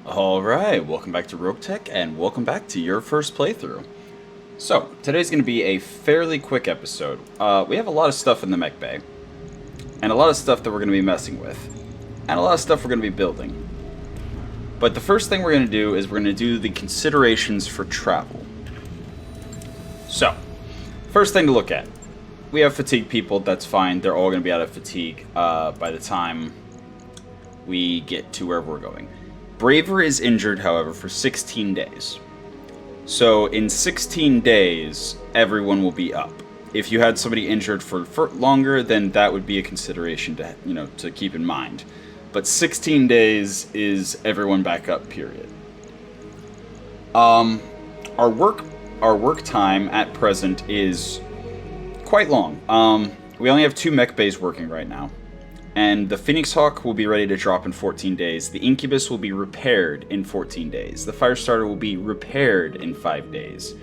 Alright, welcome back to Roguetech, and welcome back to your first playthrough. So, today's going to be a fairly quick episode. We have a lot of stuff in the Mech Bay, and a lot of stuff that we're going to be messing with, and a lot of stuff we're going to be building. But the first thing we're going to do is we're going to do the considerations for travel. So, first thing to look at. We have fatigue people, that's fine. They're all going to be out of fatigue by the time we get to wherever we're going. Braver is injured, however, for 16 days. So in 16 days, everyone will be up. If you had somebody injured for longer, then that would be a consideration to keep in mind. But 16 days is everyone back up, period. Our work time at present is quite long. We only have 2 mech bays working right now. And the Phoenix Hawk will be ready to drop in 14 days. The Incubus will be repaired in 14 days. The Firestarter will be repaired in 5 days.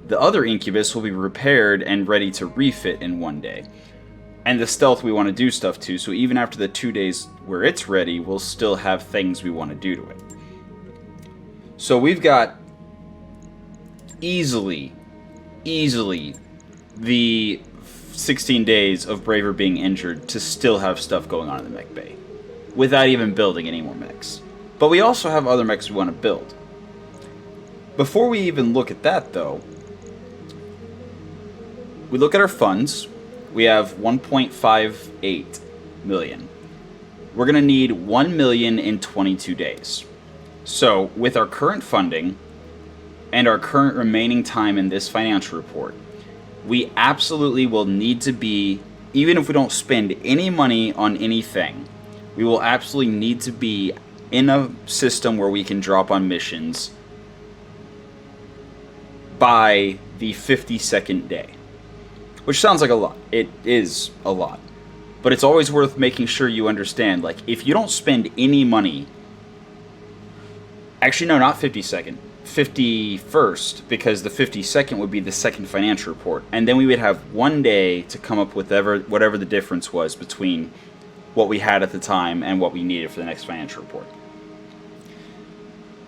The other Incubus will be repaired and ready to refit in 1 day. And the Stealth we want to do stuff to, so even after the 2 days where it's ready, we'll still have things we want to do to it. So we've got easily the 16 days of Braver being injured to still have stuff going on in the Mech Bay, without even building any more mechs. But we also have other mechs we want to build. Before we even look at that, though, we look at our funds. We have 1.58 million. We're going to need 1 million in 22 days. So, with our current funding, and our current remaining time in this financial report, we absolutely will need to be, even if we don't spend any money on anything, we will absolutely need to be in a system where we can drop on missions by the 52nd day. Which sounds like a lot. It is a lot. But it's always worth making sure you understand, like, if you don't spend any money, actually no, not 52nd, 51st, because the 52nd would be the second financial report, and then we would have 1 day to come up with whatever the difference was between what we had at the time and what we needed for the next financial report.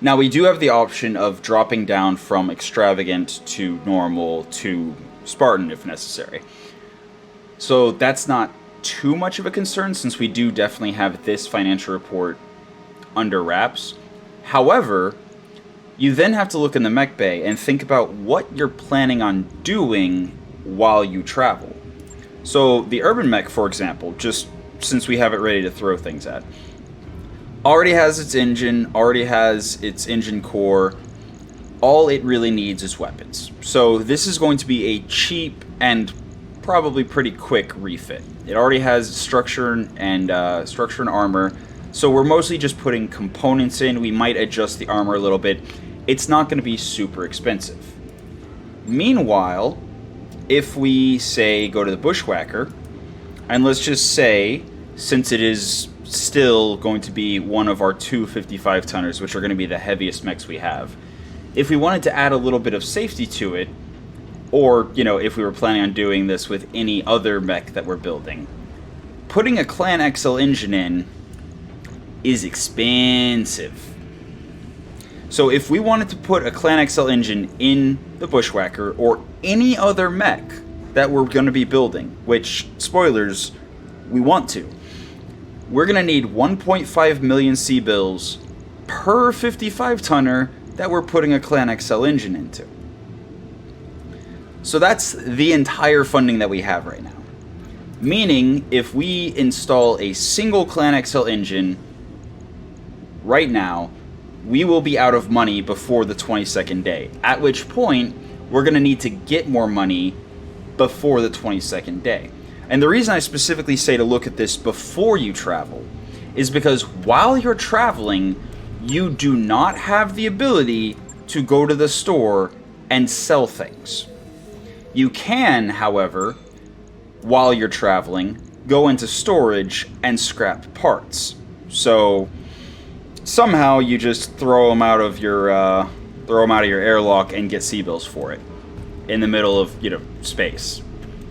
Now, we do have the option of dropping down from extravagant to normal to Spartan if necessary. So that's not too much of a concern, since we do definitely have this financial report under wraps. However, you then have to look in the Mech Bay and think about what you're planning on doing while you travel. So the Urban Mech, for example, just since we have it ready to throw things at, already has its engine, already has its engine core. All it really needs is weapons. So this is going to be a cheap and probably pretty quick refit. It already has structure and armor. So we're mostly just putting components in. We might adjust the armor a little bit. It's not going to be super expensive. Meanwhile, if we, say, go to the Bushwhacker, and let's just say, since it is still going to be one of our 2 55-tonners, which are going to be the heaviest mechs we have, if we wanted to add a little bit of safety to it, or, if we were planning on doing this with any other mech that we're building, putting a Clan XL engine in is expensive. So if we wanted to put a Clan XL engine in the Bushwhacker or any other mech that we're going to be building, which, spoilers, we want to, we're going to need 1.5 million C-bills per 55-tonner that we're putting a Clan XL engine into. So that's the entire funding that we have right now. Meaning, if we install a single Clan XL engine right now, we will be out of money before the 22nd day, at which point we're going to need to get more money before the 22nd day. And the reason I specifically say to look at this before you travel is because while you're traveling, you do not have the ability to go to the store and sell things. You can, however, while you're traveling, go into storage and scrap parts. So somehow you just throw them out of your airlock and get C-bills for it in the middle of space,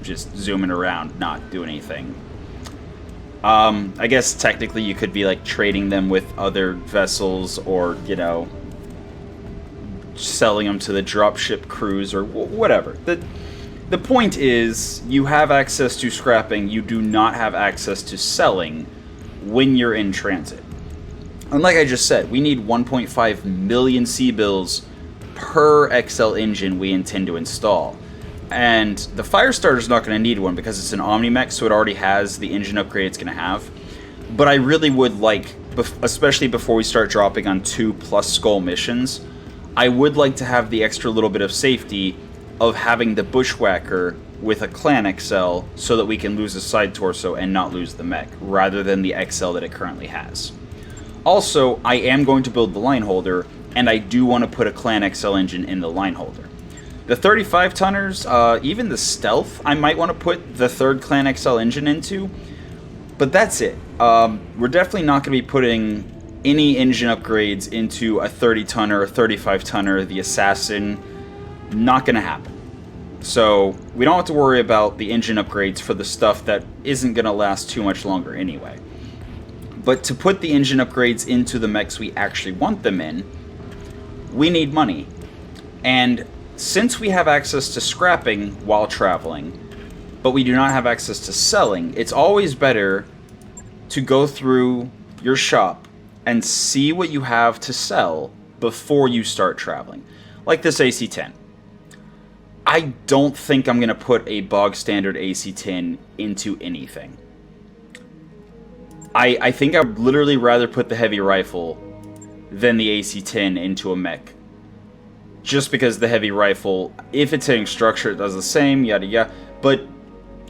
just zooming around, not doing anything. I guess technically you could be like trading them with other vessels, or selling them to the dropship crews or whatever. The point is, you have access to scrapping. You do not have access to selling when you're in transit. And like I just said, we need 1.5 million C-bills per XL engine we intend to install. And the Firestarter's not going to need one because it's an Omni-Mech, so it already has the engine upgrade it's going to have. But I really would like, especially before we start dropping on 2+ skull missions, I would like to have the extra little bit of safety of having the Bushwhacker with a Clan XL so that we can lose a side torso and not lose the mech, rather than the XL that it currently has. Also, I am going to build the line holder, and I do want to put a Clan XL engine in the line holder. The 35-tonners, even the Stealth, I might want to put the 3rd Clan XL engine into, but that's it. We're definitely not going to be putting any engine upgrades into a 30-tonner, a 35-tonner, the Assassin. Not going to happen. So we don't have to worry about the engine upgrades for the stuff that isn't going to last too much longer anyway. But to put the engine upgrades into the mechs we actually want them in, we need money. And since we have access to scrapping while traveling, but we do not have access to selling, it's always better to go through your shop and see what you have to sell before you start traveling. Like this AC-10. I don't think I'm going to put a bog standard AC-10 into anything. I think I would literally rather put the heavy rifle than the AC-10 into a mech. Just because the heavy rifle, if it's hitting structure, it does the same, yada yada, but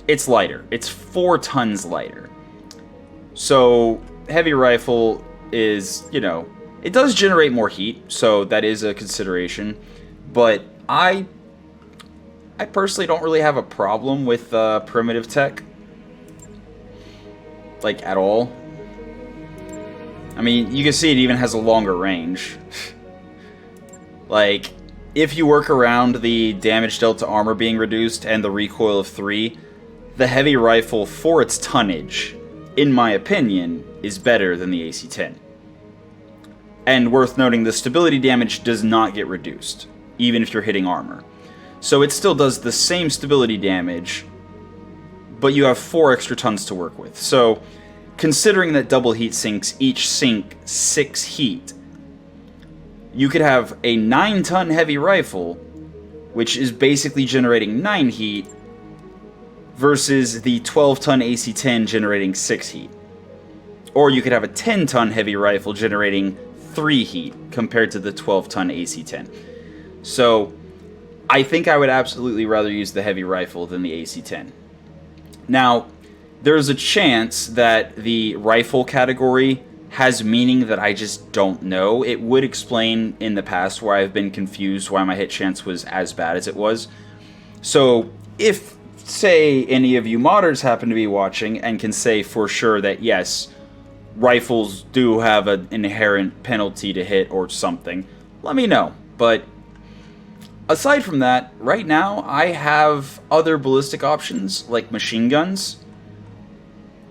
it's lighter. It's 4 tons lighter. So, heavy rifle is, it does generate more heat, so that is a consideration, but I personally don't really have a problem with primitive tech. Like, at all. I mean, you can see it even has a longer range. Like, if you work around the damage dealt to armor being reduced and the recoil of 3, the heavy rifle, for its tonnage, in my opinion, is better than the AC-10. And worth noting, the stability damage does not get reduced, even if you're hitting armor. So it still does the same stability damage, but you have 4 extra tons to work with. So, considering that double heat sinks each sink 6 heat, you could have a 9-ton heavy rifle, which is basically generating 9 heat, versus the 12-ton AC-10 generating 6 heat. Or you could have a 10-ton heavy rifle generating 3 heat, compared to the 12-ton AC-10. So, I think I would absolutely rather use the heavy rifle than the AC-10. Now, there's a chance that the rifle category has meaning that I just don't know. It would explain in the past why I've been confused why my hit chance was as bad as it was. So, if, say, any of you modders happen to be watching and can say for sure that yes, rifles do have an inherent penalty to hit or something, let me know. But aside from that, right now, I have other ballistic options, like machine guns,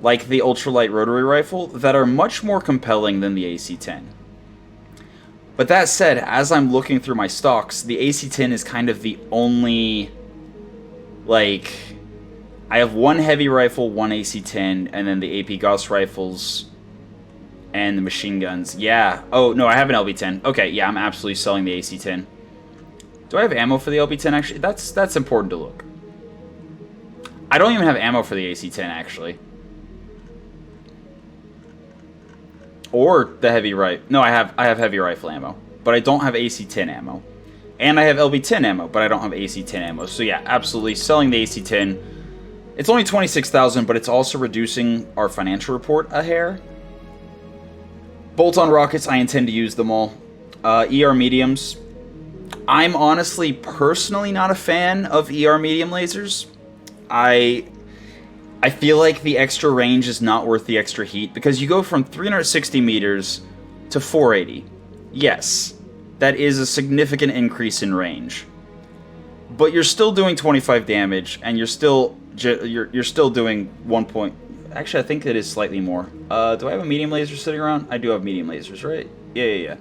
like the ultralight rotary rifle, that are much more compelling than the AC-10. But that said, as I'm looking through my stocks, the AC-10 is kind of the only, like, I have 1 heavy rifle, 1 AC-10, and then the AP Gauss rifles and the machine guns. Yeah. Oh, no, I have an LB-10. Okay, yeah, I'm absolutely selling the AC-10. Do I have ammo for the LB-10, actually? That's important to look. I don't even have ammo for the AC-10, actually. Or the heavy rifle. No, I have heavy rifle ammo, but I don't have AC-10 ammo. And I have LB-10 ammo, but I don't have AC-10 ammo. So yeah, absolutely selling the AC-10. It's only 26,000, but it's also reducing our financial report a hair. Bolt-on rockets, I intend to use them all. ER mediums. I'm honestly, personally not a fan of ER medium lasers. I feel like the extra range is not worth the extra heat, because you go from 360 meters to 480. Yes, that is a significant increase in range. But you're still doing 25 damage, and you're still doing Actually, I think it is slightly more. Do I have a medium laser sitting around? I do have medium lasers, right? Yeah.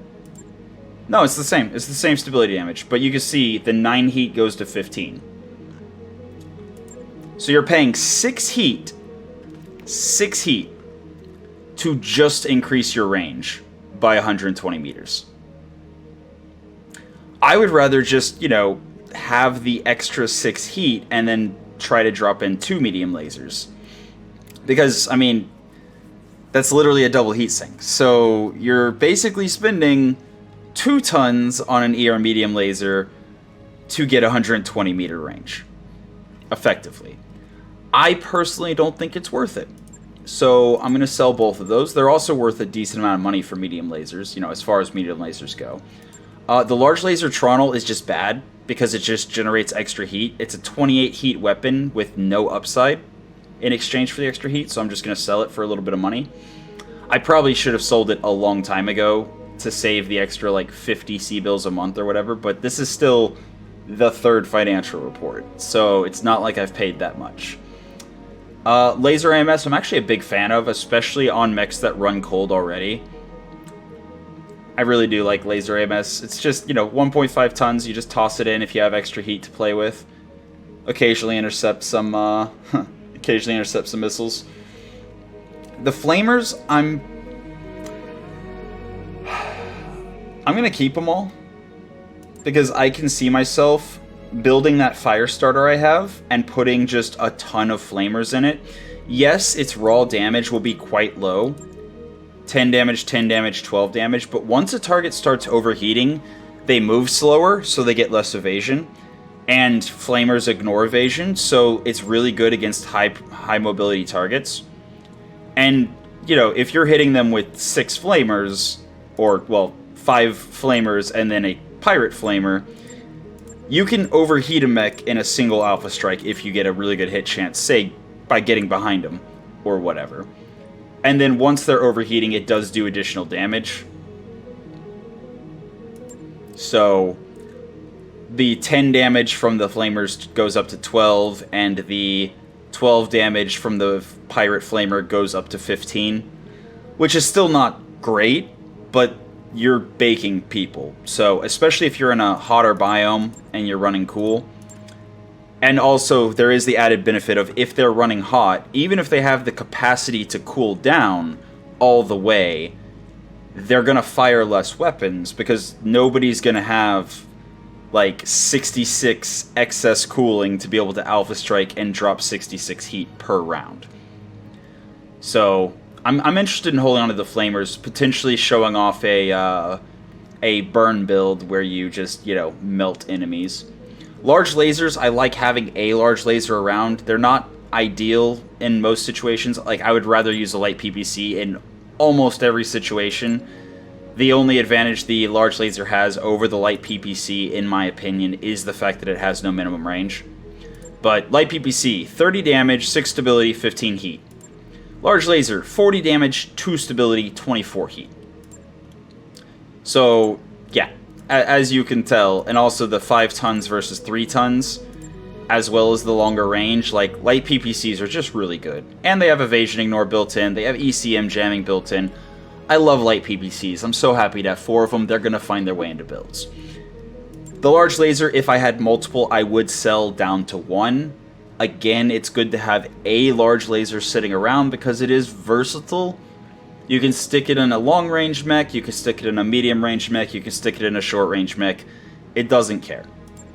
No, it's the same. It's the same stability damage. But you can see the 9 heat goes to 15. So you're paying 6 heat. 6 heat. To just increase your range by 120 meters. I would rather just, you know, have the extra 6 heat and then try to drop in 2 medium lasers. Because, I mean, that's literally a double heat sink. So you're basically spending 2 tons on an ER medium laser to get 120 meter range. Effectively. I personally don't think it's worth it. So I'm going to sell both of those. They're also worth a decent amount of money for medium lasers, you know, as far as medium lasers go. The large laser Tronal is just bad because it just generates extra heat. It's a 28 heat weapon with no upside in exchange for the extra heat, so I'm just going to sell it for a little bit of money. I probably should have sold it a long time ago to save the extra like 50 C-bills a month or whatever, but this is still the 3rd financial report, so it's not like I've paid that much. Laser AMS I'm actually a big fan of, especially on mechs that run cold already. I really do like laser AMS. It's just, you know, 1.5 tons, you just toss it in if you have extra heat to play with. Occasionally intercept some missiles. The flamers, I'm gonna keep them all because I can see myself building that fire starter I have and putting just a ton of flamers in it. Yes, its raw damage will be quite low. 10 damage, 10 damage, 12 damage, but once a target starts overheating, they move slower, so they get less evasion. And flamers ignore evasion, so it's really good against high mobility targets. And, you know, if you're hitting them with 6 flamers, or, well, 5 flamers and then a pirate flamer, you can overheat a mech in a single alpha strike if you get a really good hit chance, say, by getting behind them, or whatever. And then once they're overheating, it does do additional damage. So the 10 damage from the flamers goes up to 12, and the 12 damage from the pirate flamer goes up to 15, which is still not great, but you're baking people. So especially if you're in a hotter biome and you're running cool. And also, there is the added benefit of if they're running hot, even if they have the capacity to cool down all the way, they're going to fire less weapons because nobody's going to have like 66 excess cooling to be able to alpha strike and drop 66 heat per round. So I'm interested in holding on to the flamers, potentially showing off a burn build where you just, you know, melt enemies. Large lasers, I like having a large laser around. They're not ideal in most situations. Like, I would rather use a light PPC in almost every situation. The only advantage the large laser has over the light PPC, in my opinion, is the fact that it has no minimum range. But light PPC, 30 damage, 6 stability, 15 heat. Large laser, 40 damage, 2 stability, 24 heat. So, yeah. As you can tell, and also the 5 tons versus 3 tons, as well as the longer range, like, light PPCs are just really good. And they have evasion ignore built in, they have ECM jamming built in. I love light PPCs, I'm so happy to have 4 of them, they're gonna find their way into builds. The large laser, if I had multiple, I would sell down to 1. Again, it's good to have a large laser sitting around because it is versatile. You can stick it in a long-range mech, you can stick it in a medium-range mech, you can stick it in a short-range mech. It doesn't care.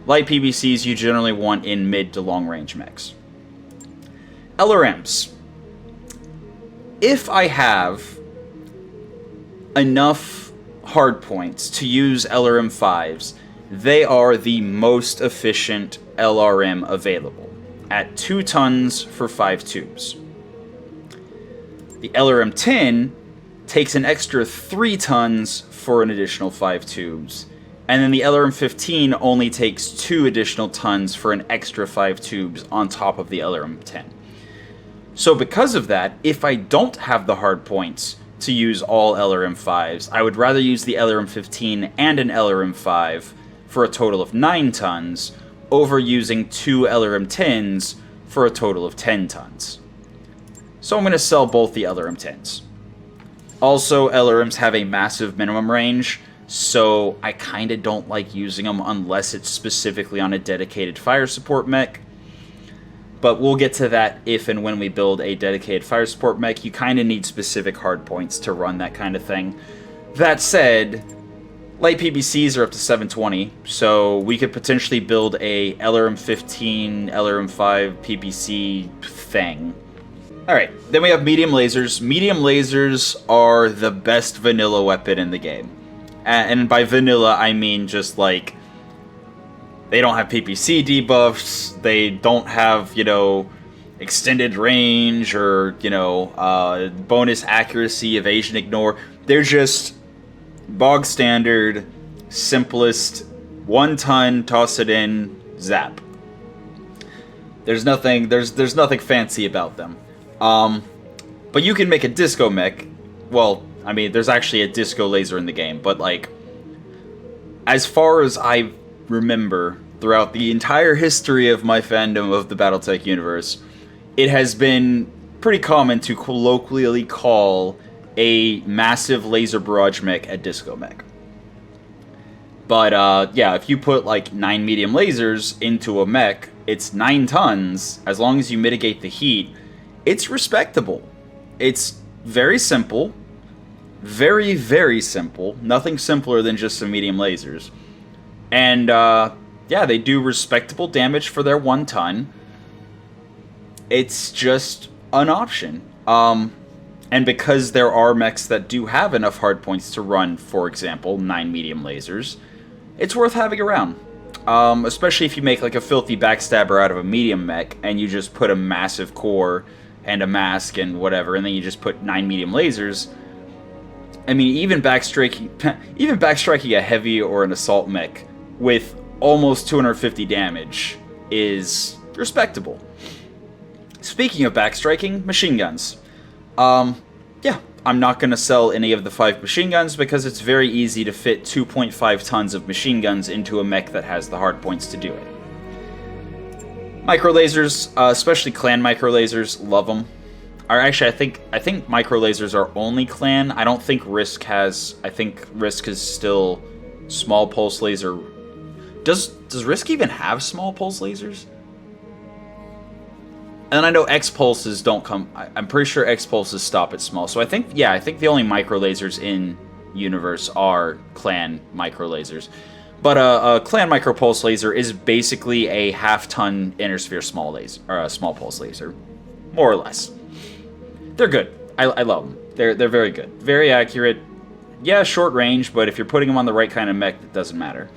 Light PPCs you generally want in mid to long-range mechs. LRMs. If I have enough hardpoints to use LRM 5s, they are the most efficient LRM available, at 2 tons for 5 tubes. The LRM 10 takes an extra 3 tons for an additional 5 tubes, and then the LRM 15 only takes 2 additional tons for an extra 5 tubes on top of the LRM 10. So because of that, if I don't have the hard points to use all LRM 5s, I would rather use the LRM 15 and an LRM 5 for a total of 9 tons, over using 2 LRM 10s for a total of 10 tons. So I'm going to sell both the LRM 10s. Also, LRMs have a massive minimum range, so I kind of don't like using them unless it's specifically on a dedicated fire support mech. But we'll get to that if and when we build a dedicated fire support mech. You kind of need specific hardpoints to run that kind of thing. That said, light PBCs are up to 720, so we could potentially build a LRM 15, LRM 5 PBC thing. Alright, then we have medium lasers. Medium lasers are the best vanilla weapon in the game. And by vanilla, I mean just like, they don't have PPC debuffs, they don't have, you know, extended range or, you know, bonus accuracy, evasion, ignore. They're just bog standard, simplest, 1 ton, toss it in, zap. There's nothing fancy about them. But you can make a disco mech. Well, I mean, there's actually a disco laser in the game, but like, as far as I remember, throughout the entire history of my fandom of the Battletech Universe, it has been pretty common to colloquially call a massive laser barrage mech a disco mech. But yeah, if you put like 9 medium lasers into a mech, it's 9 tons. As long as you mitigate the heat, it's respectable. It's very simple. Very, very simple. Nothing simpler than just some medium lasers. And yeah, they do respectable damage for their 1 ton. It's just an option. And because there are mechs that do have enough hardpoints to run, for example, 9 medium lasers, it's worth having around. Especially if you make like a filthy backstabber out of a medium mech, and you just put a massive core and a mask and whatever, and then you just put 9 medium lasers. I mean, even backstriking a heavy or an assault mech with almost 250 damage is respectable. Speaking of backstriking, machine guns. Yeah, I'm not going to sell any of the 5 machine guns because it's very easy to fit 2.5 tons of machine guns into a mech that has the hardpoints to do it. Micro lasers, especially clan micro lasers, love them. Or actually, I think micro lasers are only clan. I don't think Risk has. I think Risk is still small pulse laser. Does Risk even have small pulse lasers? And I know X pulses don't come. I'm pretty sure X pulses stop at small. So I think the only micro lasers in universe are clan micro lasers. But a clan micro pulse laser is basically a half-ton inner sphere small laser, or a small pulse laser, more or less. They're good. I love them. They're very good. Very accurate. Yeah, short range, but if you're putting them on the right kind of mech, it doesn't matter.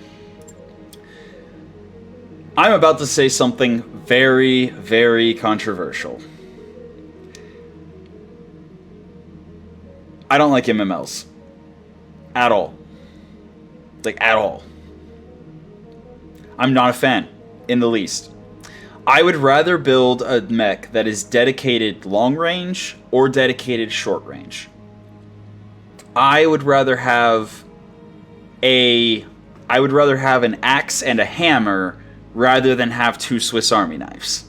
I'm about to say something very, very controversial. I don't like MMLs. At all. Like, at all. I'm not a fan, in the least. I would rather build a mech that is dedicated long range or dedicated short range. I would rather have an axe and a hammer rather than have 2 Swiss Army knives.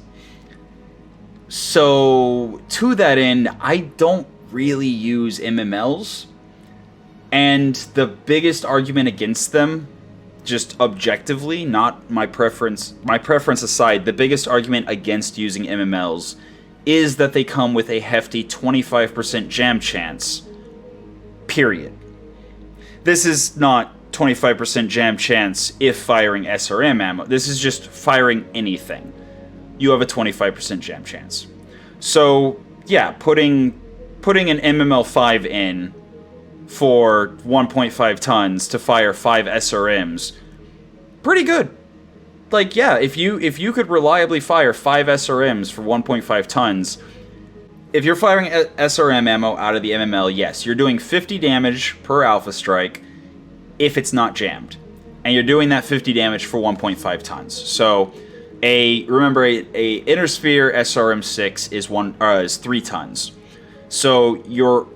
So, to that end, I don't really use MMLs. And the biggest argument against them, just objectively, not my preference aside, the biggest argument against using MMLs is that they come with a hefty 25% jam chance. Period. This is not 25% jam chance if firing SRM ammo. This is just firing anything. You have a 25% jam chance. So, yeah, putting an MML5 in for 1.5 tons to fire 5 SRMs, pretty good. Like, yeah, if you could reliably fire 5 SRMs for 1.5 tons, if you're firing SRM ammo out of the MML, yes, you're doing 50 damage per alpha strike if it's not jammed. And you're doing that 50 damage for 1.5 tons. So, remember, a inner sphere SRM6 is 3 tons. So, you're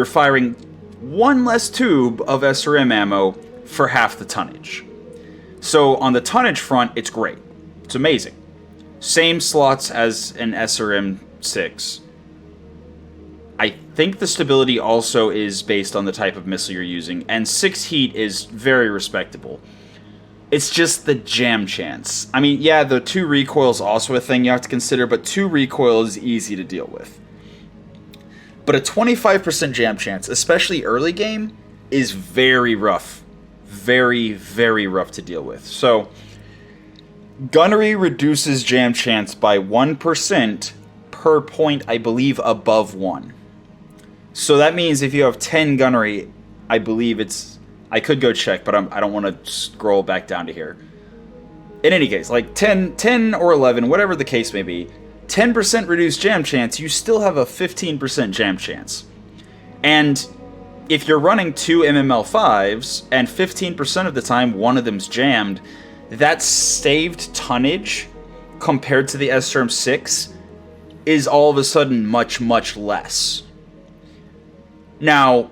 firing 1 less tube of SRM ammo for half the tonnage. So on the tonnage front, it's great. It's amazing. Same slots as an SRM6. I think the stability also is based on the type of missile you're using, and 6 heat is very respectable. It's just the jam chance. I mean, yeah, the 2 recoil is also a thing you have to consider, but 2 recoil is easy to deal with. But a 25% jam chance, especially early game, is very rough. Very, very rough to deal with. So, gunnery reduces jam chance by 1% per point, I believe, above 1. So that means if you have 10 gunnery, I believe it's... I could go check, but I don't want to scroll back down to here. In any case, like 10 or 11, whatever the case may be, 10% reduced jam chance, you still have a 15% jam chance. And if you're running 2 MML5s, and 15% of the time one of them's jammed, that saved tonnage compared to the SRM 6 is all of a sudden much, much less. Now,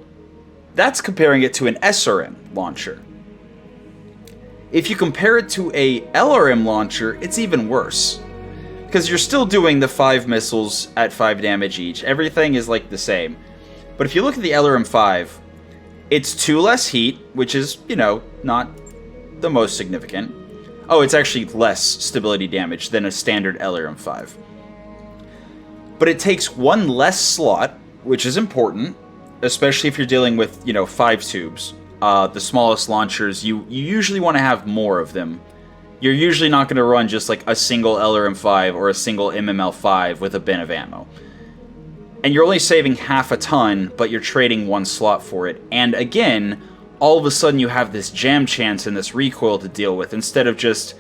that's comparing it to an SRM launcher. If you compare it to a LRM launcher, it's even worse. Because you're still doing the 5 missiles at 5 damage each. Everything is like the same. But if you look at the LRM 5, it's 2 less heat, which is, you know, not the most significant. Oh, it's actually less stability damage than a standard LRM 5. But it takes 1 less slot, which is important, especially if you're dealing with, you know, 5 tubes. The smallest launchers, you usually want to have more of them. You're usually not going to run just like a single LRM 5 or a single MML 5 with a bin of ammo. And you're only saving half a ton, but you're trading 1 slot for it. And again, all of a sudden you have this jam chance and this recoil to deal with, instead of just,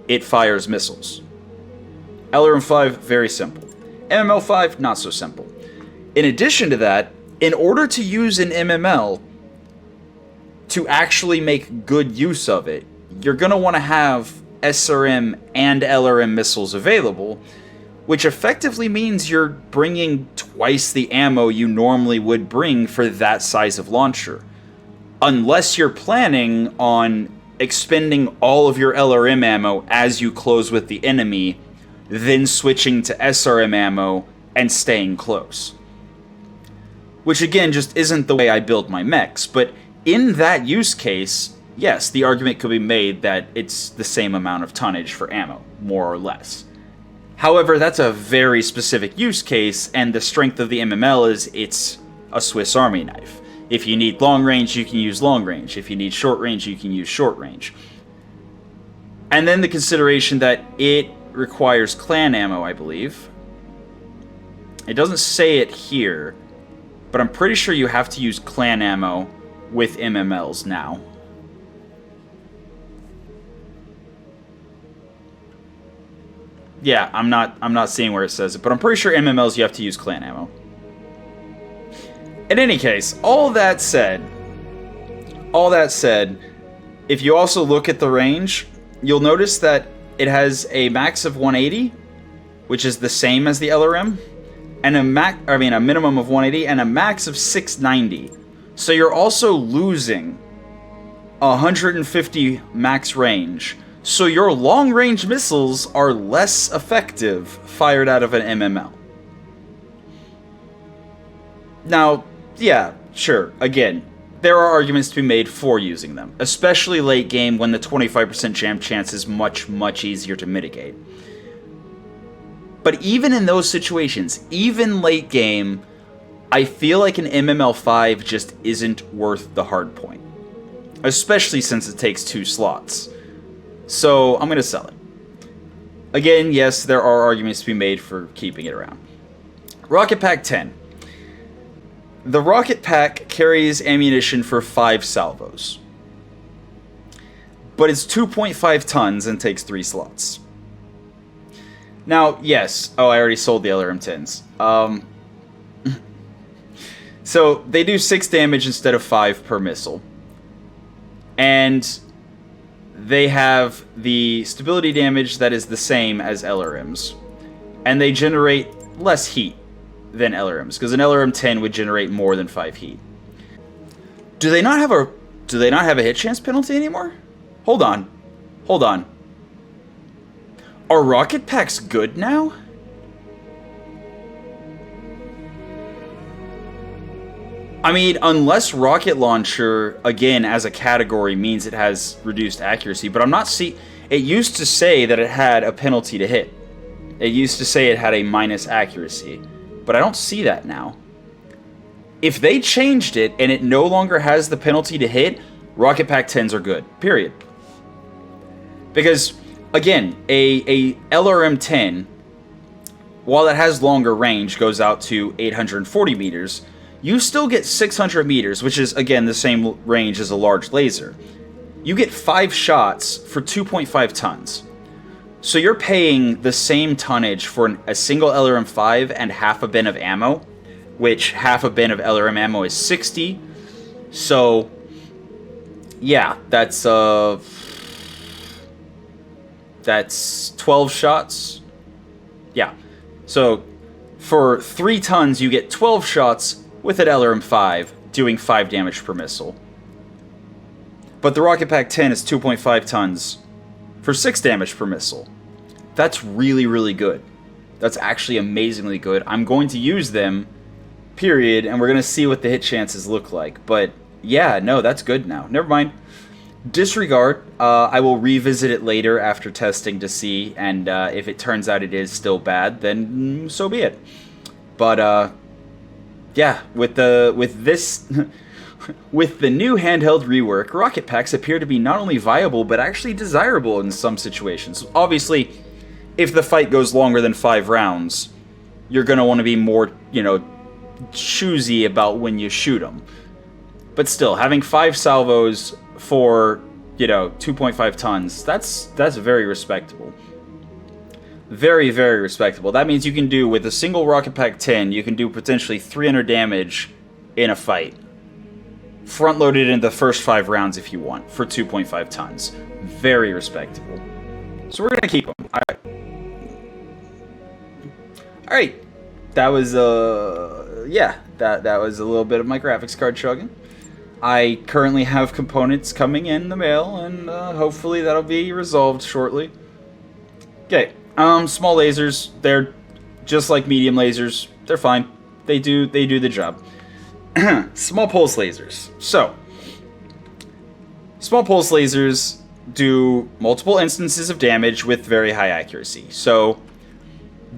it fires missiles. LRM 5, very simple. MML 5, not so simple. In addition to that, in order to use an MML, to actually make good use of it, you're going to want to have SRM and LRM missiles available, which effectively means you're bringing twice the ammo you normally would bring for that size of launcher. Unless you're planning on expending all of your LRM ammo as you close with the enemy, then switching to SRM ammo and staying close. Which again just isn't the way I build my mechs, but in that use case, yes, the argument could be made that it's the same amount of tonnage for ammo, more or less. However, that's a very specific use case, and the strength of the MML is it's a Swiss Army knife. If you need long range, you can use long range. If you need short range, you can use short range. And then the consideration that it requires clan ammo, I believe. It doesn't say it here, but I'm pretty sure you have to use clan ammo with MMLs now. Yeah, I'm not seeing where it says it, but I'm pretty sure MMLs you have to use clan ammo. In any case, all that said, if you also look at the range, you'll notice that it has a max of 180, which is the same as the LRM, and a minimum of 180 and a max of 690. So you're also losing 150 max range. So your long-range missiles are less effective fired out of an MML. Now, yeah, sure, again, there are arguments to be made for using them, especially late game when the 25% jam chance is much, much easier to mitigate. But even in those situations, even late game, I feel like an MML5 just isn't worth the hardpoint. Especially since it takes 2 slots. So, I'm going to sell it. Again, yes, there are arguments to be made for keeping it around. Rocket Pack 10. The Rocket Pack carries ammunition for 5 salvos. But it's 2.5 tons and takes 3 slots. Now, yes. Oh, I already sold the LRM 10s. So, they do 6 damage instead of 5 per missile. And they have the stability damage that is the same as LRMs. And they generate less heat than LRMs, because an LRM 10 would generate more than 5 heat. Do they not have a hit chance penalty anymore? Hold on. Are rocket packs good now? I mean, unless rocket launcher, again, as a category, means it has reduced accuracy, but I'm not see. It used to say that it had a penalty to hit. It used to say it had a minus accuracy, but I don't see that now. If they changed it and it no longer has the penalty to hit, Rocket Pack 10s are good, period. Because, again, a LRM 10, while it has longer range, goes out to 840 meters, you still get 600 meters, which is, again, the same range as a large laser. You get 5 shots for 2.5 tons. So you're paying the same tonnage for a single LRM-5 and half a bin of ammo, which half a bin of LRM ammo is 60. So, yeah, that's 12 shots. Yeah. So, for 3 tons, you get 12 shots with an LRM-5, doing 5 damage per missile. But the Rocket Pack 10 is 2.5 tons for 6 damage per missile. That's really, really good. That's actually amazingly good. I'm going to use them, period, and we're going to see what the hit chances look like. But, yeah, no, that's good now. Never mind. Disregard. I will revisit it later after testing to see, and if it turns out it is still bad, then so be it. But, yeah, with this... With the new handheld rework, rocket packs appear to be not only viable, but actually desirable in some situations. Obviously, if the fight goes longer than 5 rounds, you're going to want to be more, choosy about when you shoot them. But still, having 5 salvos for, 2.5 tons, that's very respectable. Very, very respectable. That means you can do, with a single rocket pack 10, you can do potentially 300 damage in a fight. Front-loaded in the first 5 rounds if you want, for 2.5 tons. Very respectable. So we're going to keep them. Alright. That was, yeah, that was a little bit of my graphics card chugging. I currently have components coming in the mail, and hopefully that'll be resolved shortly. Okay, small lasers, they're just like medium lasers. They're fine. They do the job. Small pulse lasers. So, small pulse lasers do multiple instances of damage with very high accuracy. So,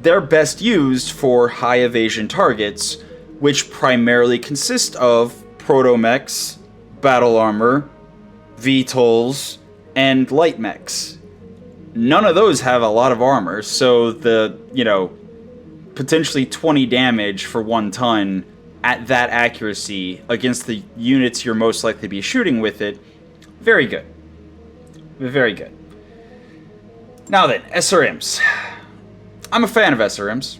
they're best used for high evasion targets, which primarily consist of proto-mechs, battle armor, VTOLs, and light mechs. None of those have a lot of armor, so the, potentially 20 damage for 1 ton at that accuracy against the units you're most likely to be shooting with it, very good. Very good. Now then, SRMs. I'm a fan of SRMs,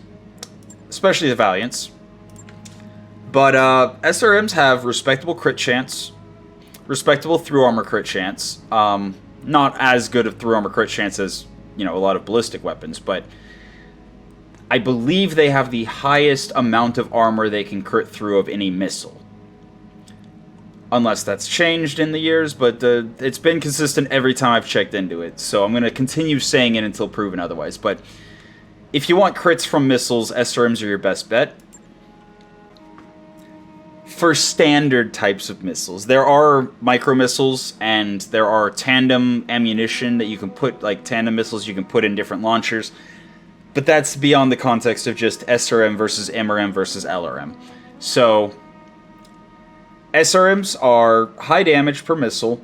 especially the Valiants. But SRMs have respectable crit chance, respectable through armor crit chance. Not as good of through armor crit chance as, a lot of ballistic weapons, but I believe they have the highest amount of armor they can crit through of any missile. Unless that's changed in the years, but it's been consistent every time I've checked into it, so I'm going to continue saying it until proven otherwise. But if you want crits from missiles, SRMs are your best bet. For standard types of missiles, there are micro missiles, and there are tandem ammunition that you can put, like tandem missiles you can put in different launchers. But that's beyond the context of just SRM versus MRM versus LRM. So, SRMs are high damage per missile.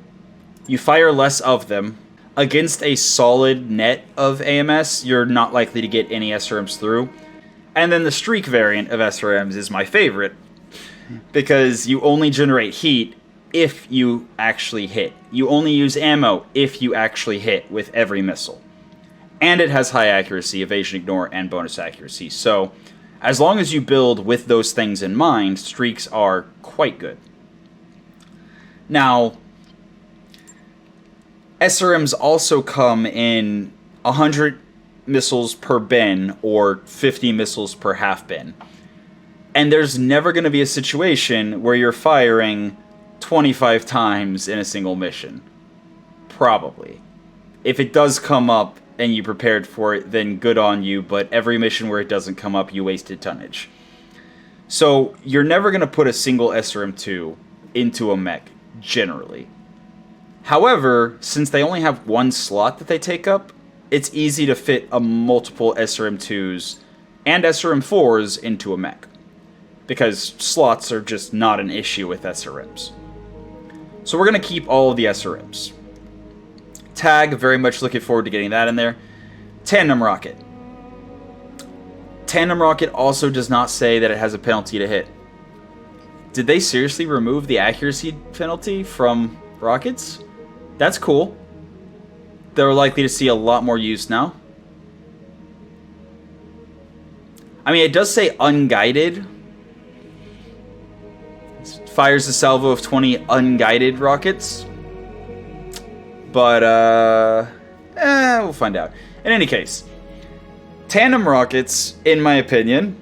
You fire less of them. Against a solid net of AMS, you're not likely to get any SRMs through. And then the streak variant of SRMs is my favorite, because you only generate heat if you actually hit. You only use ammo if you actually hit with every missile. And it has high accuracy, evasion ignore, and bonus accuracy. So, as long as you build with those things in mind, streaks are quite good. Now, SRMs also come in 100 missiles per bin, or 50 missiles per half bin. And there's never going to be a situation where you're firing 25 times in a single mission. Probably. If it does come up, and you prepared for it, then good on you, but every mission where it doesn't come up, you wasted tonnage. So you're never going to put a single SRM2 into a mech, generally. However, since they only have one slot that they take up, it's easy to fit a multiple SRM2s and SRM4s into a mech, because slots are just not an issue with SRMs. So we're going to keep all of the SRMs. Tag, very much looking forward to getting that in there. Tandem Rocket. Tandem Rocket also does not say that it has a penalty to hit. Did they seriously remove the accuracy penalty from rockets? That's cool. They're likely to see a lot more use now. I mean, it does say unguided. It fires a salvo of 20 unguided rockets. But, we'll find out. In any case, Tandem Rockets, in my opinion,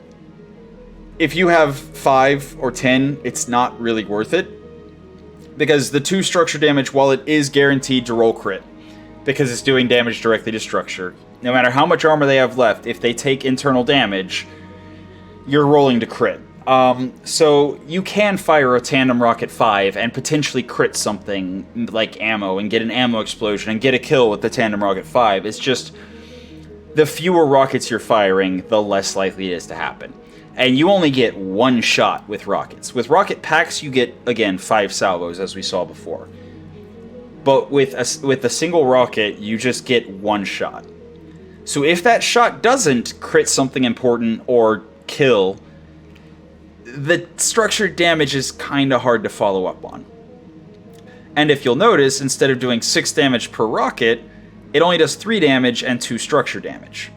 if you have 5 or 10, it's not really worth it. Because the 2 structure damage, while it is guaranteed to roll crit, because it's doing damage directly to structure, no matter how much armor they have left, if they take internal damage, you're rolling to crit. So you can fire a Tandem Rocket 5 and potentially crit something like ammo and get an ammo explosion and get a kill with the Tandem Rocket 5. It's just the fewer rockets you're firing, the less likely it is to happen. And you only get one shot with rockets. With rocket packs, you get, again, 5 salvos, as we saw before. But with a single rocket, you just get one shot. So if that shot doesn't crit something important or kill, the structured damage is kind of hard to follow up on. And if you'll notice, instead of doing 6 damage per rocket, it only does 3 damage and 2 structure damage.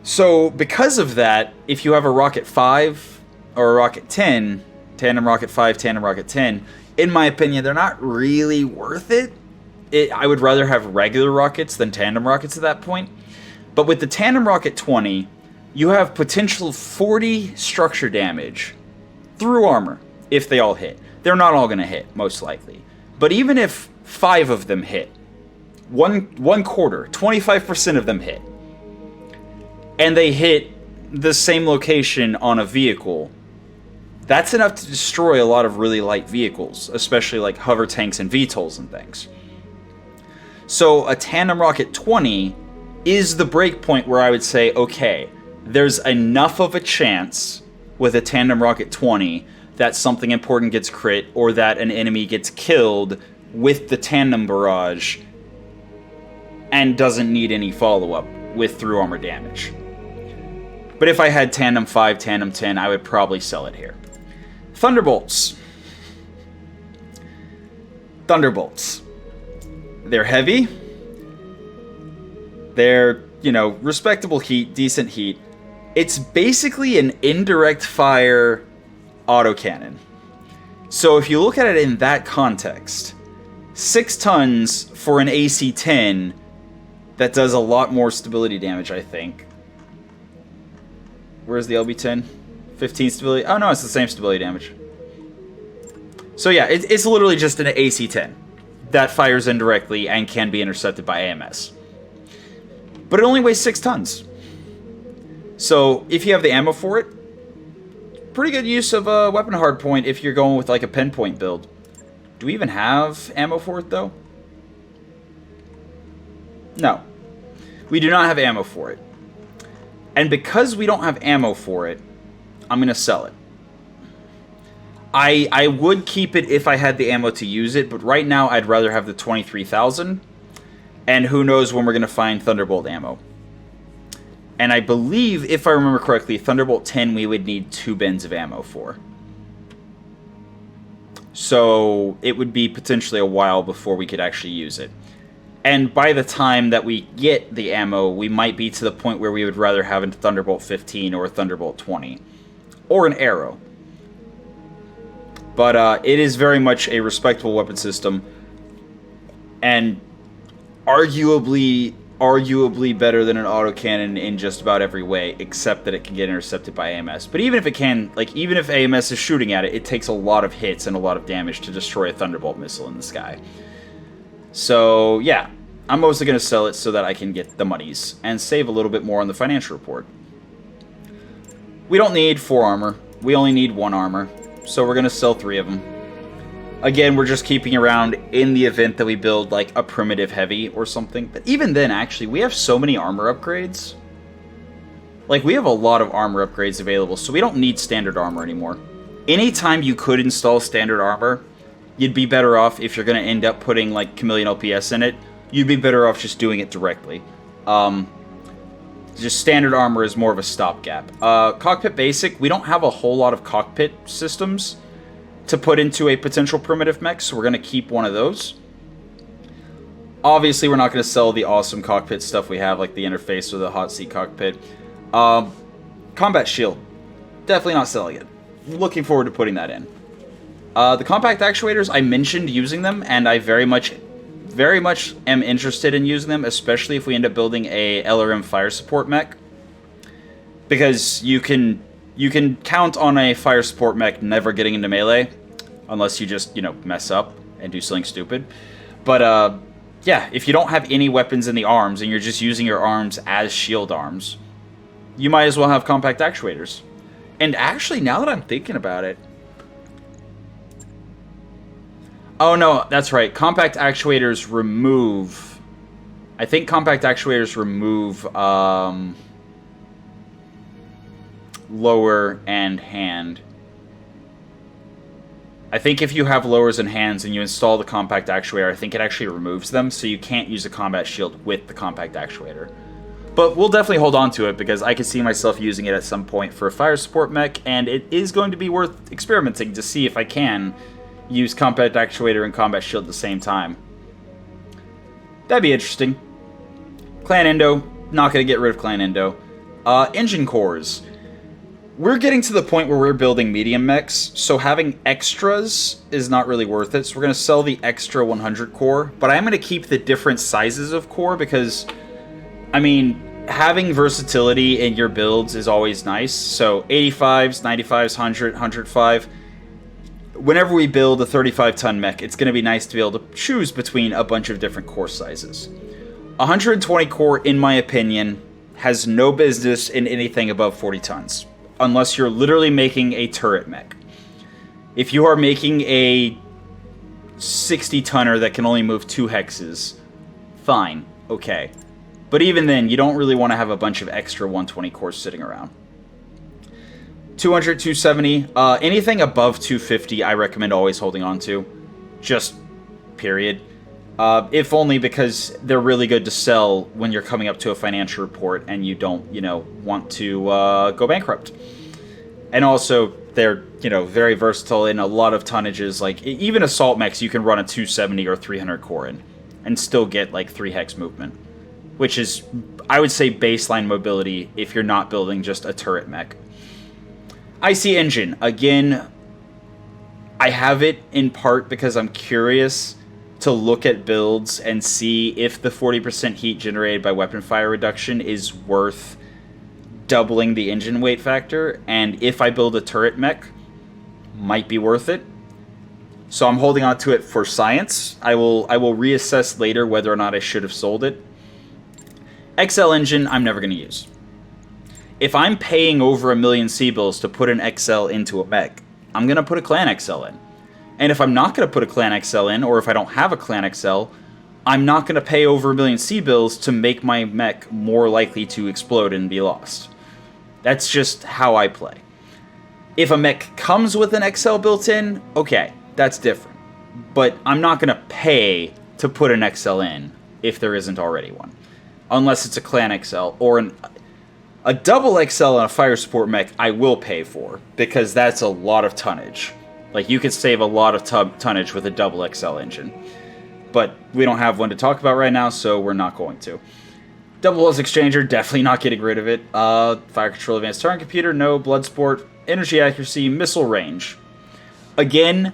So because of that, if you have a Rocket 5 or a Rocket 10, Tandem Rocket 5, Tandem Rocket 10, in my opinion, they're not really worth it. I would rather have regular rockets than Tandem Rockets at that point. But with the Tandem Rocket 20, you have potential 40 structure damage through armor if they all hit. They're not all going to hit, most likely. But even if 5 of them hit, one quarter, 25% of them hit, and they hit the same location on a vehicle, that's enough to destroy a lot of really light vehicles, especially like hover tanks and VTOLs and things. So a Tandem Rocket 20 is the breakpoint where I would say, okay, there's enough of a chance with a Tandem Rocket 20 that something important gets crit or that an enemy gets killed with the Tandem Barrage and doesn't need any follow-up with through armor damage. But if I had Tandem 5, Tandem 10, I would probably sell it here. Thunderbolts. Thunderbolts. They're heavy. They're, respectable heat, decent heat. It's basically an indirect fire autocannon. So if you look at it in that context, 6 tons for an AC-10 that does a lot more stability damage, I think. Where's the LB-10? 15 stability? Oh no, it's the same stability damage. So yeah, it's literally just an AC-10 that fires indirectly and can be intercepted by AMS. But it only weighs 6 tons. So if you have the ammo for it, pretty good use of a weapon hardpoint if you're going with like a pinpoint build. Do we even have ammo for it though? No. We do not have ammo for it. And because we don't have ammo for it, I'm going to sell it. I would keep it if I had the ammo to use it, but right now I'd rather have the 23,000. And who knows when we're going to find Thunderbolt ammo. And I believe, if I remember correctly, Thunderbolt 10 we would need 2 bins of ammo for. So it would be potentially a while before we could actually use it. And by the time that we get the ammo, we might be to the point where we would rather have a Thunderbolt 15 or a Thunderbolt 20. Or an arrow. But it is very much a respectable weapon system. And arguably better than an autocannon in just about every way, except that it can get intercepted by AMS. But even if it can, even if AMS is shooting at it, it takes a lot of hits and a lot of damage to destroy a Thunderbolt missile in the sky. So, yeah, I'm mostly going to sell it so that I can get the monies and save a little bit more on the financial report. We don't need 4 armor. We only need 1 armor. So we're going to sell 3 of them. Again, we're just keeping around in the event that we build like a primitive heavy or something. But even then, actually, we have so many armor upgrades. Like, we have a lot of armor upgrades available, so we don't need standard armor anymore. Anytime you could install standard armor, you'd be better off if you're going to end up putting like Chameleon OPS in it. You'd be better off just doing it directly. Just standard armor is more of a stopgap. Cockpit basic, we don't have a whole lot of cockpit systems to put into a potential primitive mech, so we're going to keep one of those. Obviously, we're not going to sell the awesome cockpit stuff we have, like the interface or the hot seat cockpit. Combat shield, definitely not selling it. Looking forward to putting that in. The compact actuators, I mentioned using them, and I very much am interested in using them, especially if we end up building a LRM fire support mech. Because you can count on a fire support mech never getting into melee, unless you just, mess up and do something stupid. But, yeah, if you don't have any weapons in the arms, and you're just using your arms as shield arms, you might as well have compact actuators. And actually, now that I'm thinking about it... Oh, no, that's right. Compact actuators remove... I think compact actuators remove lower and hand. I think if you have lowers and hands and you install the compact actuator, I think it actually removes them, so you can't use a combat shield with the compact actuator. But we'll definitely hold on to it, because I can see myself using it at some point for a fire support mech, and it is going to be worth experimenting to see if I can use compact actuator and combat shield at the same time. That'd be interesting. Clan Endo, not going to get rid of Clan Endo. Engine cores. We're getting to the point where we're building medium mechs, so having extras is not really worth it. So we're going to sell the extra 100 core, but I'm going to keep the different sizes of core because, I mean, having versatility in your builds is always nice. So 85s, 95s, 100, 105. Whenever we build a 35-ton mech, it's going to be nice to be able to choose between a bunch of different core sizes. 120 core, in my opinion, has no business in anything above 40 tons. Unless you're literally making a turret mech. If you are making a 60-tonner that can only move 2 hexes, fine, okay. But even then, you don't really want to have a bunch of extra 120 cores sitting around. 200, 270, anything above 250 I recommend always holding on to. Just, period. If only because they're really good to sell when you're coming up to a financial report and you don't, want to go bankrupt. And also, they're, very versatile in a lot of tonnages. Like, even assault mechs, you can run a 270 or 300 core in and still get, like, 3 hex movement. Which is, I would say, baseline mobility if you're not building just a turret mech. IC engine. Again, I have it in part because I'm curious to look at builds and see if the 40% heat generated by weapon fire reduction is worth doubling the engine weight factor, and if I build a turret mech, might be worth it. So I'm holding on to it for science. I will reassess later whether or not I should have sold it. XL engine, I'm never going to use. If I'm paying over 1 million C-bills to put an XL into a mech, I'm going to put a Clan XL in. And if I'm not going to put a Clan XL in, or if I don't have a Clan XL, I'm not going to pay over 1 million C-bills to make my mech more likely to explode and be lost. That's just how I play. If a mech comes with an XL built in, okay, that's different. But I'm not going to pay to put an XL in if there isn't already one. Unless it's a Clan XL, or a double XL on a fire support mech I will pay for, because that's a lot of tonnage. Like, you could save a lot of tonnage with a double XL engine. But we don't have one to talk about right now, so we're not going to. Double Hulls Exchanger, definitely not getting rid of it. Fire Control Advanced Target Computer, no. Bloodsport, Energy Accuracy, Missile Range. Again,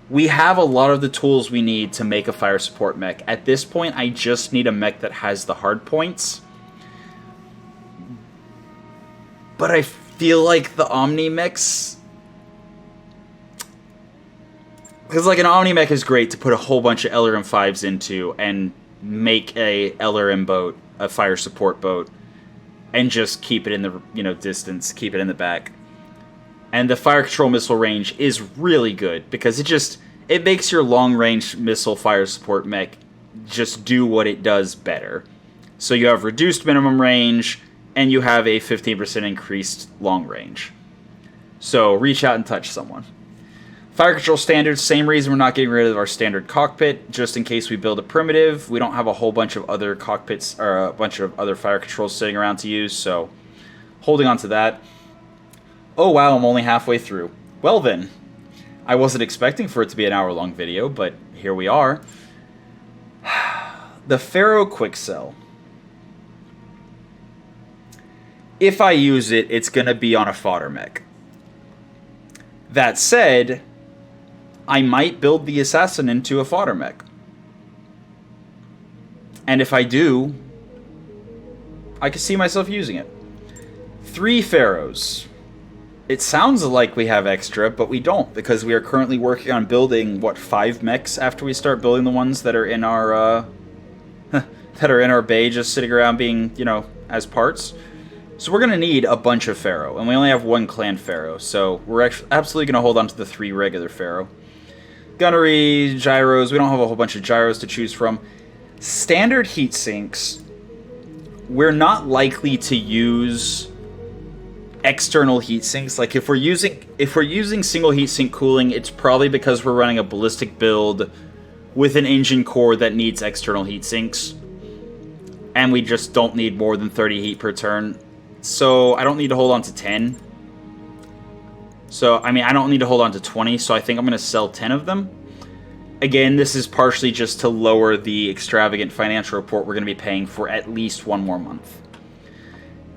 we have a lot of the tools we need to make a fire support mech. At this point, I just need a mech that has the hardpoints. But I feel like the Omni mechs... Because, like, an Omni mech is great to put a whole bunch of LRM-5s into and make a LRM boat, a fire support boat, and just keep it in the, distance, keep it in the back. And the fire control missile range is really good because it makes your long-range missile fire support mech just do what it does better. So you have reduced minimum range, and you have a 15% increased long range. So reach out and touch someone. Fire control standards, same reason we're not getting rid of our standard cockpit, just in case we build a primitive. We don't have a whole bunch of other cockpits, or a bunch of other fire controls sitting around to use, so holding on to that. Oh wow, I'm only halfway through. Well then, I wasn't expecting for it to be an hour-long video, but here we are. The Pharaoh Quick Cell. If I use it, it's going to be on a fodder mech. That said, I might build the Assassin into a fodder mech. And if I do, I can see myself using it. 3 Pharaohs. It sounds like we have extra, but we don't, because we are currently working on building, 5 mechs after we start building the ones that are in our, bay, just sitting around being, as parts. So we're going to need a bunch of Pharaoh, and we only have 1 clan Pharaoh, so we're absolutely going to hold on to the 3 regular Pharaoh. Gunnery, gyros, we don't have a whole bunch of gyros to choose from. Standard heat sinks, we're not likely to use external heat sinks. Like if we're using single heat sink cooling, it's probably because we're running a ballistic build with an engine core that needs external heat sinks, and we just don't need more than 30 heat per turn. So I don't need to hold on to 10. So, I don't need to hold on to 20, so I think I'm going to sell 10 of them. Again, this is partially just to lower the extravagant financial report we're going to be paying for at least 1 more month.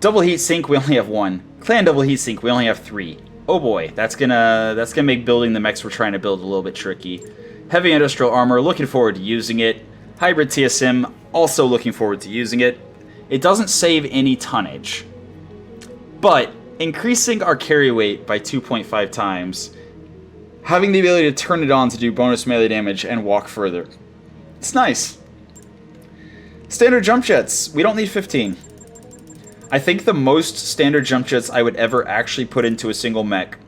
Double heat sink, we only have 1. Clan double heat sink, we only have 3. Oh boy, that's gonna make building the mechs we're trying to build a little bit tricky. Heavy industrial armor, looking forward to using it. Hybrid TSM, also looking forward to using it. It doesn't save any tonnage, but increasing our carry weight by 2.5 times, having the ability to turn it on to do bonus melee damage and walk further. It's nice. Standard jump jets, we don't need 15. I think the most standard jump jets I would ever actually put into a single mech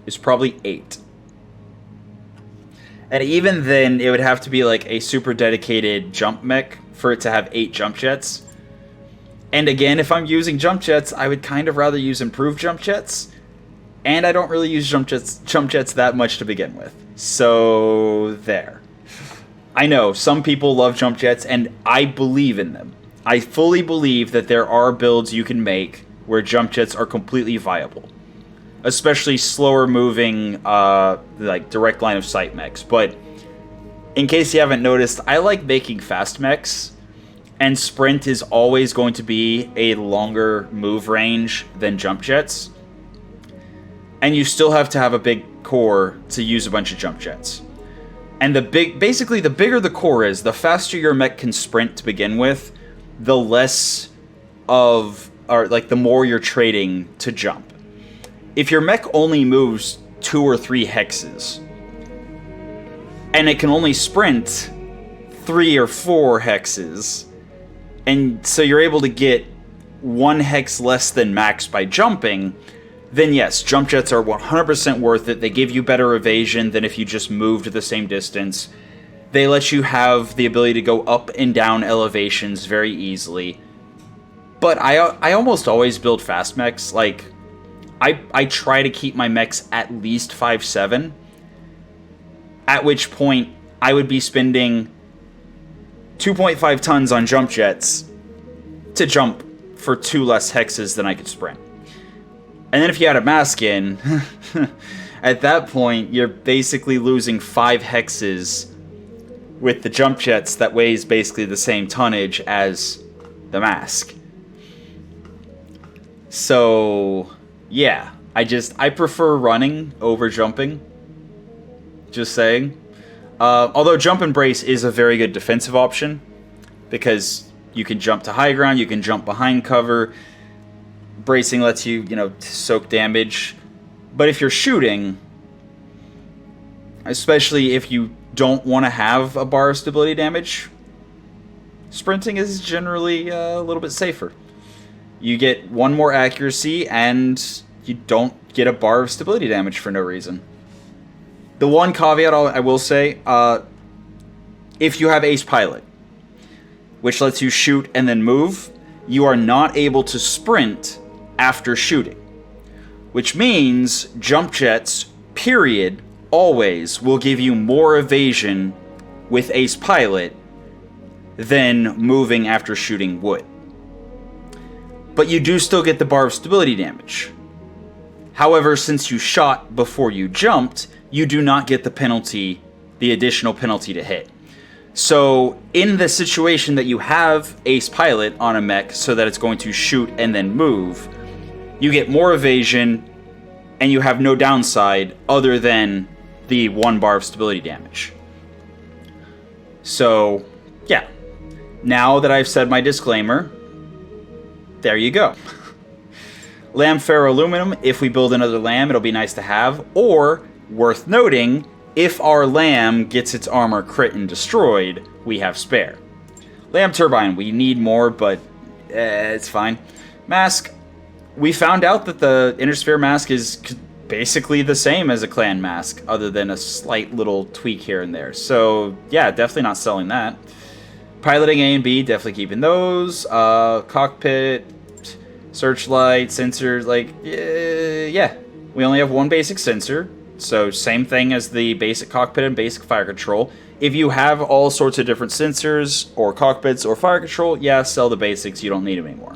is probably 8. And even then, it would have to be like a super dedicated jump mech for it to have 8 jump jets. And again, if I'm using jump jets, I would kind of rather use improved jump jets. And I don't really use jump jets that much to begin with. So, there. I know, some people love jump jets, and I believe in them. I fully believe that there are builds you can make where jump jets are completely viable. Especially slower moving, like direct line of sight mechs. But in case you haven't noticed, I like making fast mechs. And sprint is always going to be a longer move range than jump jets. And you still have to have a big core to use a bunch of jump jets. And basically the bigger the core is, the faster your mech can sprint to begin with, the less the more you're trading to jump. If your mech only moves 2 or 3 hexes, and it can only sprint 3 or 4 hexes, and so you're able to get 1 hex less than max by jumping, then yes, jump jets are 100% worth it. They give you better evasion than if you just moved the same distance. They let you have the ability to go up and down elevations very easily. But I almost always build fast mechs. Like, I try to keep my mechs at least 5-7. At which point, I would be spending 2.5 tons on jump jets to jump for 2 less hexes than I could sprint. And then if you add a mask in, at that point, you're basically losing 5 hexes with the jump jets that weighs basically the same tonnage as the mask. So, yeah. I prefer running over jumping. Just saying. Although jump and brace is a very good defensive option, because you can jump to high ground, you can jump behind cover. Bracing lets you, soak damage. But if you're shooting, especially if you don't want to have a bar of stability damage, sprinting is generally a little bit safer. You get 1 more accuracy, and you don't get a bar of stability damage for no reason. The one caveat I will say, if you have Ace Pilot, which lets you shoot and then move, you are not able to sprint after shooting. Which means jump jets, period, always will give you more evasion with Ace Pilot than moving after shooting would. But you do still get the bar of stability damage. However, since you shot before you jumped, you do not get the penalty, the additional penalty to hit. So, in the situation that you have Ace Pilot on a mech so that it's going to shoot and then move, you get more evasion, and you have no downside other than the 1 bar of stability damage. So, yeah. Now that I've said my disclaimer, there you go. Lamb Ferroaluminum, if we build another Lamb, it'll be nice to have. Or, worth noting, if our Lamb gets its armor crit and destroyed, we have spare. Lamb Turbine, we need more, but it's fine. Mask, we found out that the Inner Sphere mask is basically the same as a clan mask, other than a slight little tweak here and there. So, yeah, definitely not selling that. Piloting A and B, definitely keeping those. Cockpit, searchlight, sensors, like, yeah. We only have 1 basic sensor, so same thing as the basic cockpit and basic fire control. If you have all sorts of different sensors, or cockpits, or fire control, yeah, sell the basics, you don't need them anymore.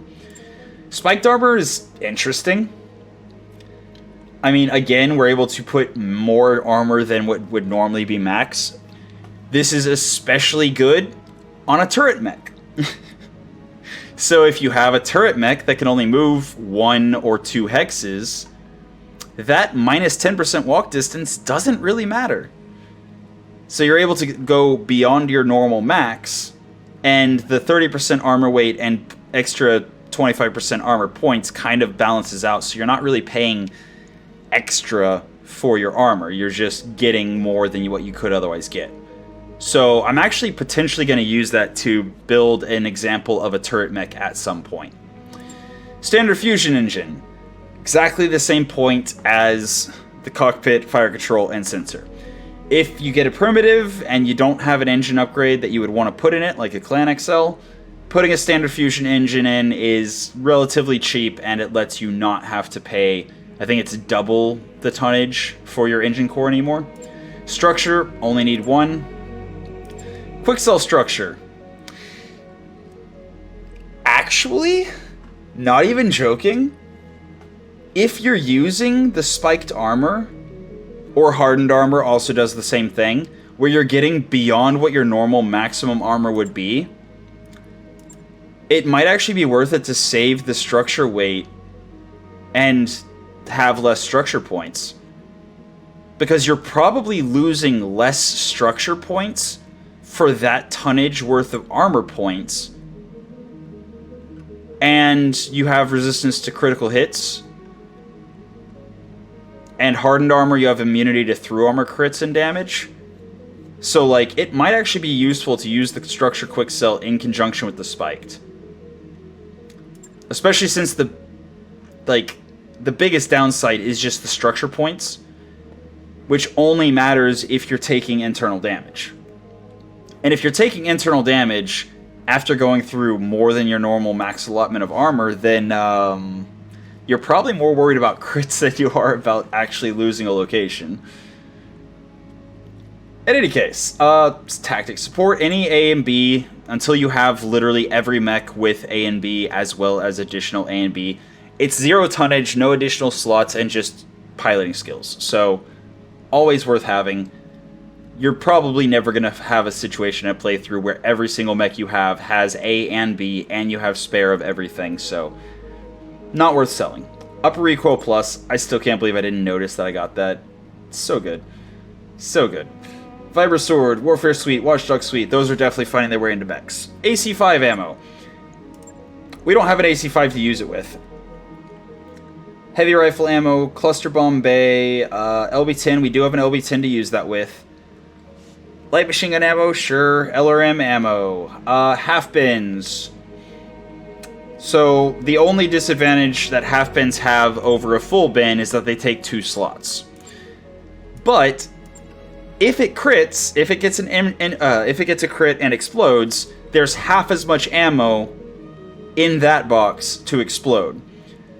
Spiked armor is interesting. I mean, again, we're able to put more armor than what would normally be max. This is especially good on a turret mech. So if you have a turret mech that can only move 1 or 2 hexes, that minus 10% walk distance doesn't really matter. So you're able to go beyond your normal max, and the 30% armor weight and extra 25% armor points kind of balances out, so you're not really paying extra for your armor. You're just getting more than what you could otherwise get. So I'm actually potentially going to use that to build an example of a turret mech at some point. Standard fusion engine. Exactly the same point as the cockpit, fire control, and sensor. If you get a primitive and you don't have an engine upgrade that you would want to put in it, like a Clan XL, putting a standard fusion engine in is relatively cheap, and it lets you not have to pay, I think it's double the tonnage for your engine core anymore. Structure, only need 1. Quick cell structure. Actually, not even joking, if you're using the spiked armor, or hardened armor also does the same thing, where you're getting beyond what your normal maximum armor would be, it might actually be worth it to save the structure weight and have less structure points. Because you're probably losing less structure points for that tonnage worth of armor points. And you have resistance to critical hits. And hardened armor, you have immunity to through armor crits and damage. So, like, it might actually be useful to use the structure quick cell in conjunction with the spiked. Especially since the biggest downside is just the structure points, which only matters if you're taking internal damage. And if you're taking internal damage after going through more than your normal max allotment of armor, then you're probably more worried about crits than you are about actually losing a location. In any case, tactics support any A and B until you have literally every mech with A and B as well as additional A and B. It's 0 tonnage, no additional slots, and just piloting skills. So, always worth having. You're probably never going to have a situation at playthrough where every single mech you have has A and B, and you have spare of everything, so not worth selling. Upper Recoil Plus, I still can't believe I didn't notice that I got that. So good. So good. Vibra Sword, Warfare Suite, Watchdog Suite, those are definitely finding their way into mechs. AC-5 ammo. We don't have an AC-5 to use it with. Heavy Rifle ammo, Cluster Bomb Bay, LB-10, we do have an LB-10 to use that with. Light Machine Gun ammo, sure. LRM ammo. Half bins. So the only disadvantage that half bins have over a full bin is that they take 2 slots. But if it crits, if it gets a crit and explodes, there's half as much ammo in that box to explode.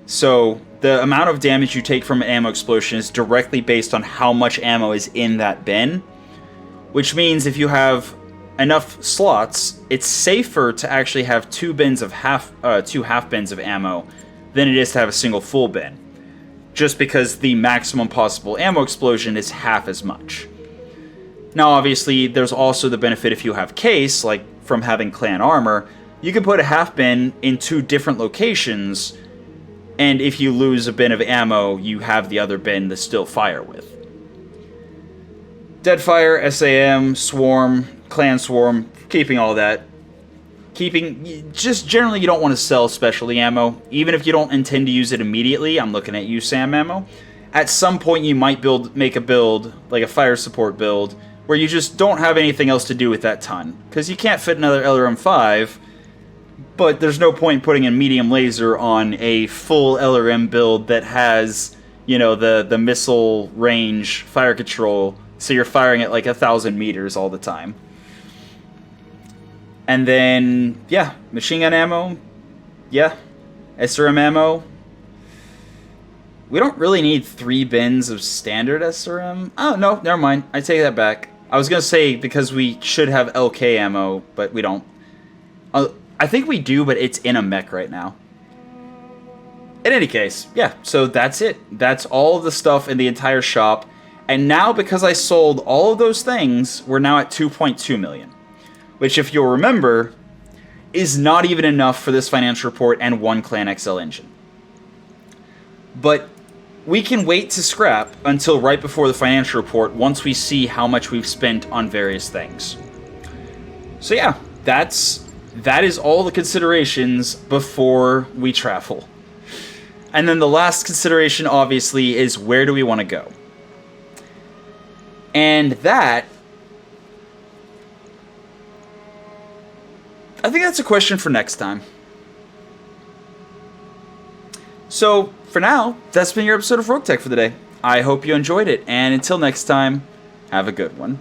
So the amount of damage you take from an ammo explosion is directly based on how much ammo is in that bin, which means if you have enough slots, it's safer to actually have 2 half bins of ammo than it is to have a single full bin, just because the maximum possible ammo explosion is half as much. Now obviously there's also the benefit if you have case, like from having clan armor, you can put a half bin in 2 different locations, and if you lose a bin of ammo, you have the other bin to still fire with. Deadfire, SAM, Swarm, Clan Swarm, keeping all that. Just generally you don't want to sell specialty ammo, even if you don't intend to use it immediately. I'm looking at you, SAM ammo. At some point you might make a build, like a fire support build, where you just don't have anything else to do with that ton. Because you can't fit another LRM-5, but there's no point putting a medium laser on a full LRM build that has, you know, the missile range fire control, so you're firing at like 1,000 meters all the time. And then, yeah, machine gun ammo, yeah, SRM ammo. We don't really need 3 bins of standard SRM. Oh, no, never mind. I take that back. I was going to say because we should have LK ammo, but we don't. I think we do, but it's in a mech right now. In any case, yeah, so that's it. That's all of the stuff in the entire shop. And now, because I sold all of those things, we're now at 2.2 million. Which, if you'll remember, is not even enough for this financial report and 1 Clan XL engine. But we can wait to scrap until right before the financial report once we see how much we've spent on various things. So yeah, that is all the considerations before we travel. And then the last consideration, obviously, is where do we want to go? And that, I think that's a question for next time. So, for now, that's been your episode of Roguetech for the day. I hope you enjoyed it, and until next time, have a good one.